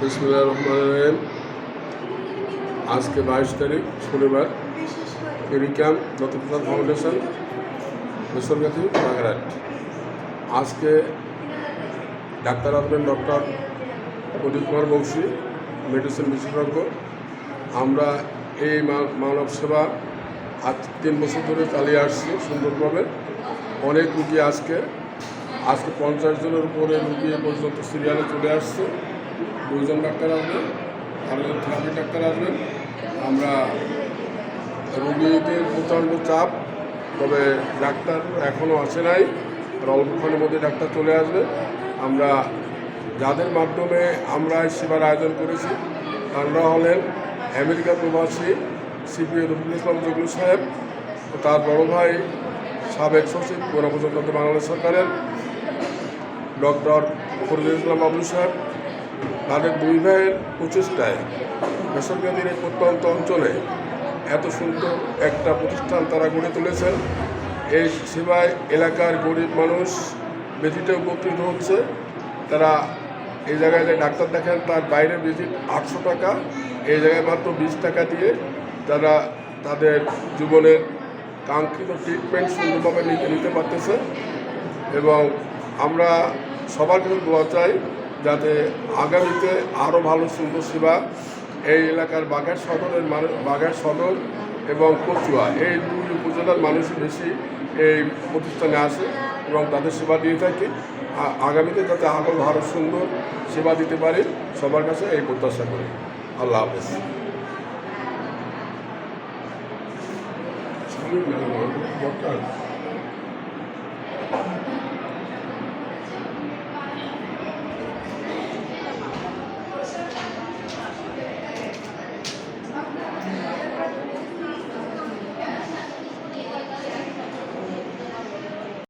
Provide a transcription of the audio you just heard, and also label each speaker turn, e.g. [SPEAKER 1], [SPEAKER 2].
[SPEAKER 1] বিসমিল্লাহির রহমানির রহিম। আজকে 22 তারিখ শনিবার। ক্যাম্প দত্তপ্রসাদ ফাউন্ডেশন, বেসরকারি বাগেরহাট। আজকে ডাক্তার আসবেন ডক্টর প্রদীপ কুমার বংশী, মেডিসিন বিশেষজ্ঞ। আমরা এই মানব সেবা আজ 3 বছর ধরে চালিয়ে আসছি সুন্দরভাবে। অনেক রুগী আজকে 50 জনের উপরে রুগী পর্যন্ত সিরিয়ালে চলে আসছে। 2 জন ডাক্তার আসবেন, আরও থেরাপি ডাক্তার আসবেন। আমরা রুগীদের প্রচণ্ড চাপ, তবে ডাক্তার এখনও আসে নাই, আর অল্পক্ষণের মধ্যে ডাক্তার চলে আসবে। আমরা যাদের মাধ্যমে আমরা সেবার আয়োজন করেছি তারা হলেন আমেরিকা প্রবাসী সিপিএ রফিকুল ইসলাম জগলু সাহেব ও তার বড় ভাই সাবেক সচিব গণপ্রজাতন্ত্রী বাংলাদেশ সরকারের ডক্টর ফরিদুল ইসলাম বাবলু সাহেব। তাদের 2 ভাইয়ের প্রচেষ্টায় বেসরকারির এই প্রত্যন্ত অঞ্চলে এত সুন্দর একটা প্রতিষ্ঠান তারা গড়ে তুলেছেন। এই সেবায় এলাকার গরিব মানুষ বেশিটা উপকৃত হচ্ছে। তারা এই জায়গায় যে ডাক্তার দেখেন তার বাইরে ভিজিট 800 টাকা, এই জায়গায় মাত্র 20 টাকা দিয়ে তারা তাদের জীবনের কাঙ্ক্ষিত ট্রিটমেন্ট সুন্দরভাবে নিতে পারতেছে। এবং আমরা সবার কাছে দোয়া চাই যাতে আগামীতে আরও ভালো সুন্দর সেবা এই এলাকার বাগেরহাট সদর এবং কচুয়া এই 2 উপজেলার মানুষ বেশি এই প্রতিষ্ঠানে আসে এবং তাদের সেবা দিয়ে থাকি। আগামীতে যাতে আরও ভালো সুন্দর সেবা দিতে পারি সবার কাছে এই প্রত্যাশা করি। আল্লাহ হাফেজ।